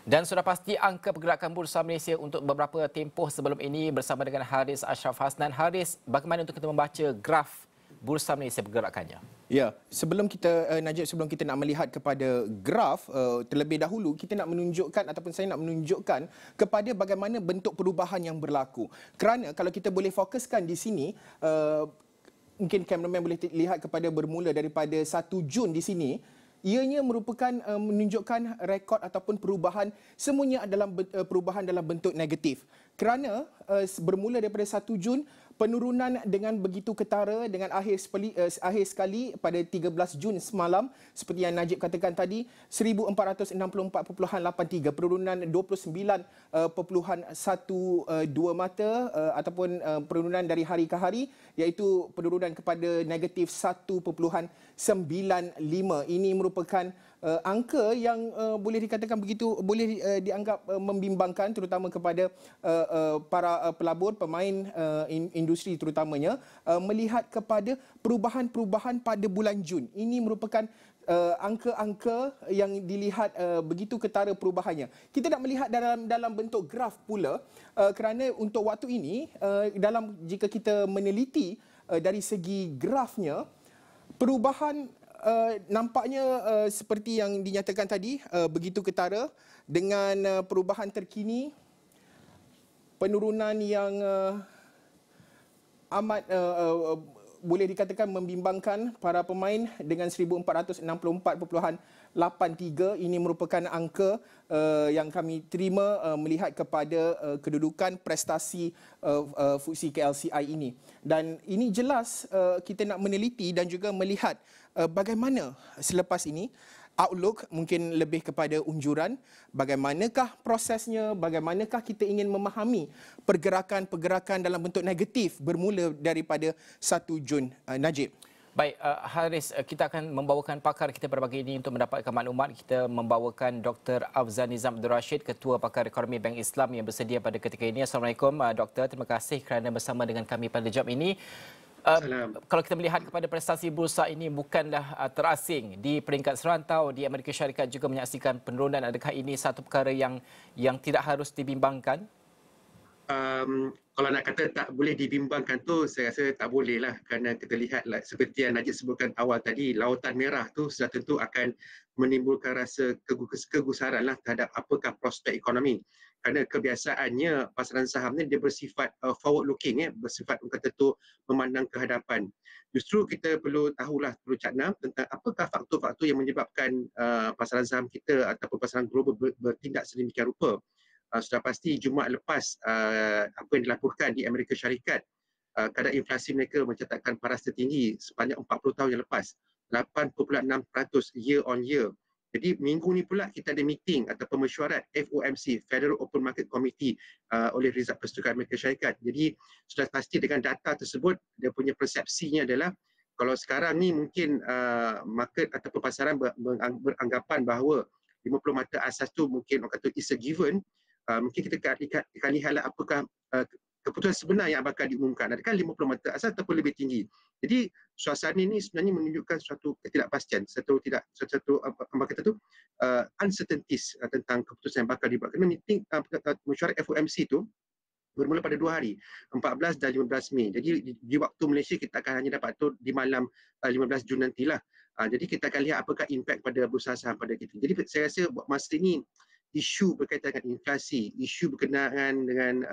Dan sudah pasti angka pergerakan Bursa Malaysia untuk beberapa tempoh sebelum ini bersama dengan Haris Ashraf Hasnan. Haris, bagaimana untuk kita membaca graf Bursa Malaysia pergerakannya? Ya, Najib, sebelum kita nak melihat kepada graf, terlebih dahulu kita nak menunjukkan ataupun saya nak menunjukkan kepada bagaimana bentuk perubahan yang berlaku. Kerana kalau kita boleh fokuskan di sini, mungkin kameraman boleh lihat kepada bermula daripada 1 Jun di sini, ianya merupakan menunjukkan rekod ataupun perubahan semuanya adalah perubahan dalam bentuk negatif. Kerana bermula daripada 1 Jun, penurunan dengan begitu ketara dengan akhir sekali pada 13 Jun semalam, seperti yang Najib katakan tadi, 1464.83, penurunan 29.12 mata ataupun penurunan dari hari ke hari, iaitu penurunan kepada negatif 1.95. Ini merupakan angka yang boleh dikatakan begitu, boleh dianggap membimbangkan, terutama kepada para pelabur, pemain industri terutamanya, melihat kepada perubahan-perubahan pada bulan Jun. Ini merupakan angka-angka yang dilihat begitu ketara perubahannya. Kita nak melihat dalam bentuk graf pula, kerana untuk waktu ini, jika kita meneliti dari segi grafnya, perubahan nampaknya seperti yang dinyatakan tadi, begitu ketara dengan perubahan terkini, penurunan yang amat boleh dikatakan membimbangkan para pemain dengan 1464.83. Ini merupakan angka yang kami terima melihat kepada kedudukan prestasi FTSE KLCI ini. Dan ini jelas kita nak meneliti dan juga melihat bagaimana selepas ini outlook, mungkin lebih kepada unjuran, bagaimanakah prosesnya, bagaimanakah kita ingin memahami pergerakan-pergerakan dalam bentuk negatif bermula daripada 1 Jun. Najib. Baik, Haris, kita akan membawakan pakar kita pada pagi ini untuk mendapatkan maklumat. Kita membawakan Dr. Afzal Nizam Abdul Rashid, Ketua Pakar Ekonomi Bank Islam yang bersedia pada ketika ini. Assalamualaikum, Doktor. Terima kasih kerana bersama dengan kami pada jam ini. Kalau kita melihat kepada prestasi bursa ini bukanlah terasing. Di peringkat serantau di Amerika Syarikat juga menyaksikan penurunan. Adakah ini satu perkara yang tidak harus dibimbangkan? Kalau nak kata tak boleh dibimbangkan tu, saya rasa tak boleh lah, kerana kita lihat lah, seperti yang Najib sebutkan awal tadi, lautan merah tu sudah tentu akan menimbulkan rasa kegusaran lah terhadap apakah prospek ekonomi. Kerana kebiasaannya pasaran saham ni dia bersifat forward looking, bersifat kata tu memandang ke hadapan. Justru kita perlu tahulah, perlu cakna tentang apakah faktor-faktor yang menyebabkan pasaran saham kita ataupun pasaran global bertindak sedemikian rupa. Sudah pasti Jumaat lepas apa yang dilaporkan di Amerika Syarikat, kadar inflasi mereka mencatatkan paras tertinggi sepanjang 40 tahun yang lepas, 8.6% year on year. Jadi minggu ni pula kita ada meeting atau mesyuarat FOMC, Federal Open Market Committee, oleh Reserve Perserikatan Amerika Syarikat. Jadi sudah pasti dengan data tersebut, dia punya persepsinya adalah kalau sekarang ni mungkin market atau pasaran beranggapan bahawa 50 mata asas tu mungkin orang kata is a given. Mungkin kita akan lihatlah apakah keputusan sebenar yang bakal diumumkan, adakah 50 mata asas ataupun lebih tinggi. Jadi suasana ini sebenarnya menunjukkan suatu ketidakpastian, satu apa kata tu uncertainties tentang keputusan yang bakal dibuat. Kerana meeting mesyuarat FOMC tu bermula pada 2 hari, 14 dan 15 Mei. Jadi di waktu Malaysia kita akan hanya dapat tu di malam 15 Jun nantilah. Jadi kita akan lihat apakah impak pada bursa saham pada kita. Jadi saya rasa buat masa ini isu berkaitan dengan inflasi, isu berkenaan dengan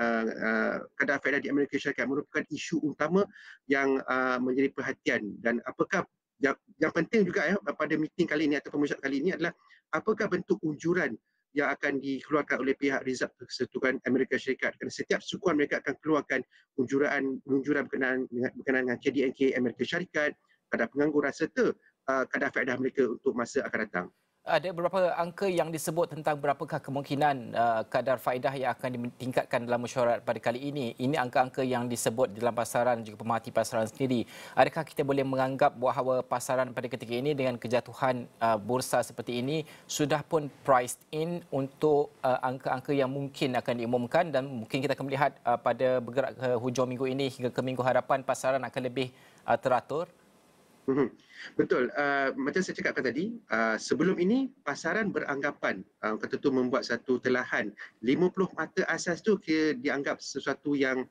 kadar faedah di Amerika Syarikat merupakan isu utama yang menjadi perhatian. Dan apakah yang penting juga pada meeting kali ini atau pemesyuarat kali ini adalah apakah bentuk unjuran yang akan dikeluarkan oleh pihak Reserve Persekutuan Amerika Syarikat. Kerana setiap sukuan mereka akan keluarkan unjuran berkenaan dengan KDNK Amerika Syarikat, kadar pengangguran serta kadar faedah mereka untuk masa akan datang. Ada beberapa angka yang disebut tentang berapakah kemungkinan kadar faedah yang akan ditingkatkan dalam mesyuarat pada kali ini. Ini angka-angka yang disebut dalam pasaran juga pemerhati pasaran sendiri. Adakah kita boleh menganggap bahawa pasaran pada ketika ini dengan kejatuhan bursa seperti ini sudah pun priced in untuk angka-angka yang mungkin akan diumumkan, dan mungkin kita akan melihat pada bergerak ke hujung minggu ini hingga ke minggu hadapan pasaran akan lebih teratur? Mhm. Betul. Macam saya cakapkan tadi, sebelum ini pasaran beranggapan kata tu membuat satu telahan 50 mata asas tu kira dianggap sesuatu yang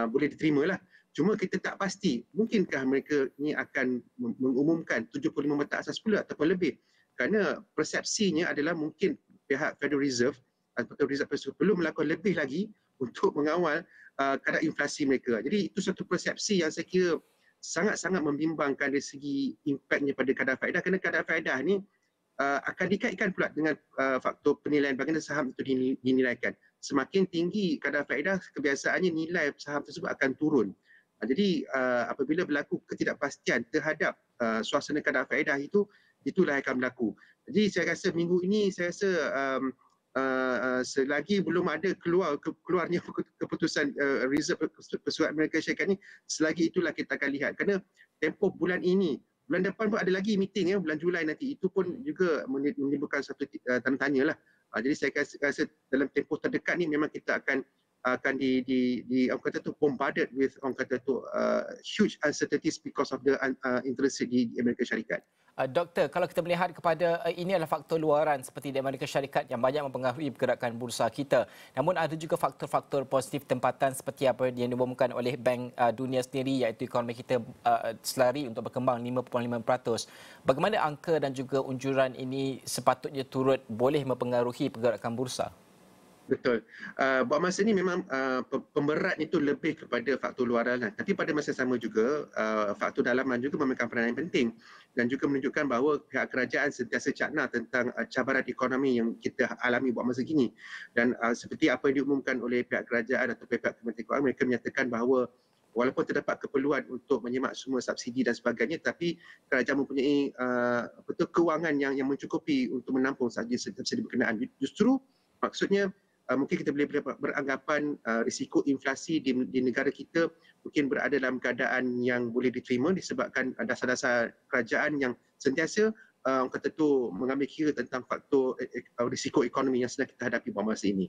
boleh diterima lah. Cuma kita tak pasti, mungkinkah mereka ni akan mengumumkan 75 mata asas pula ataupun lebih. Kerana persepsinya adalah mungkin pihak Federal Reserve atau Reserve Bank perlu melakukan lebih lagi untuk mengawal kadar inflasi mereka. Jadi itu satu persepsi yang saya kira sangat-sangat membimbangkan dari segi impaknya pada kadar faedah, kerana kadar faedah ni akan dikaitkan pula dengan faktor penilaian bagaimana saham itu dinilaikan. Semakin tinggi kadar faedah, kebiasaannya nilai saham tersebut akan turun. Jadi apabila berlaku ketidakpastian terhadap suasana kadar faedah itu, itulah yang akan berlaku. Jadi saya rasa minggu ini, saya rasa selagi belum ada keluarnya keputusan Reserve Persuat Amerika Syarikat ni, selagi itulah kita akan lihat. Kerana tempoh bulan ini, bulan depan pun ada lagi meeting ya, bulan Julai nanti, itu pun juga menimbulkan satu tanda tanya lah. Jadi saya rasa dalam tempoh terdekat ni memang kita akan orang kata tu bombarded with orang kata tu huge uncertainties because of the interest rate di Amerika Syarikat. Doktor, kalau kita melihat kepada ini adalah faktor luaran seperti di Amerika Syarikat yang banyak mempengaruhi pergerakan bursa kita. Namun ada juga faktor-faktor positif tempatan seperti apa yang diumumkan oleh Bank Dunia sendiri, iaitu ekonomi kita selari untuk berkembang 5.5%. Bagaimana angka dan juga unjuran ini sepatutnya turut boleh mempengaruhi pergerakan bursa? Betul. Buat masa ni memang pemberat itu lebih kepada faktor luaran lah. Tapi pada masa sama juga, faktor dalaman juga memainkan peranan yang penting dan juga menunjukkan bahawa pihak kerajaan sentiasa cakna tentang cabaran ekonomi yang kita alami buat masa kini. Dan seperti apa yang diumumkan oleh pihak kerajaan atau pihak Kementerian Kewangan, mereka menyatakan bahawa walaupun terdapat keperluan untuk menyemak semua subsidi dan sebagainya, tapi kerajaan mempunyai betul kewangan yang mencukupi untuk menampung sahaja subsidi berkenaan. Justru maksudnya mungkin kita boleh beranggapan risiko inflasi di negara kita mungkin berada dalam keadaan yang boleh diterima disebabkan dasar-dasar kerajaan yang sentiasa orang kata tu mengambil kira tentang faktor risiko ekonomi yang sedang kita hadapi pada masa ini.